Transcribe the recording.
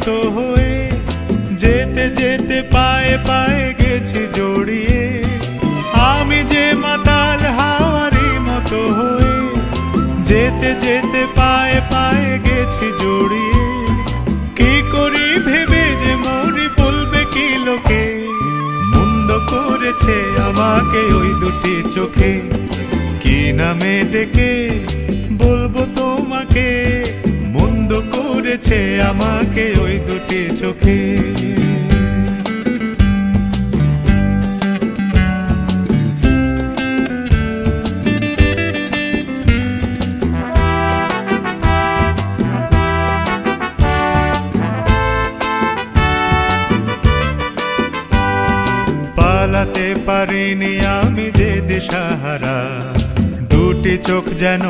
মতো হয়ে, যেতে যেতে পায়ে পায়ে গেছি জড়িয়ে। আমি যে মাতাল হাওয়ারই মতো হয়ে, যেতে যেতে পায়ে পায়ে গেছি জড়িয়ে। কি করি ভেবে যে মরি, বলবে কি লোকে, মন্দ করেছে আমাকে ওই দুটি চোখে। কি নামে ডেকে বলবো তোমাকে, মন্দ করেছে আমাকে ওই দুটি চোখে। পালাতে পারিনি আমি যে দিশাহারা, দুটি চোখ যেন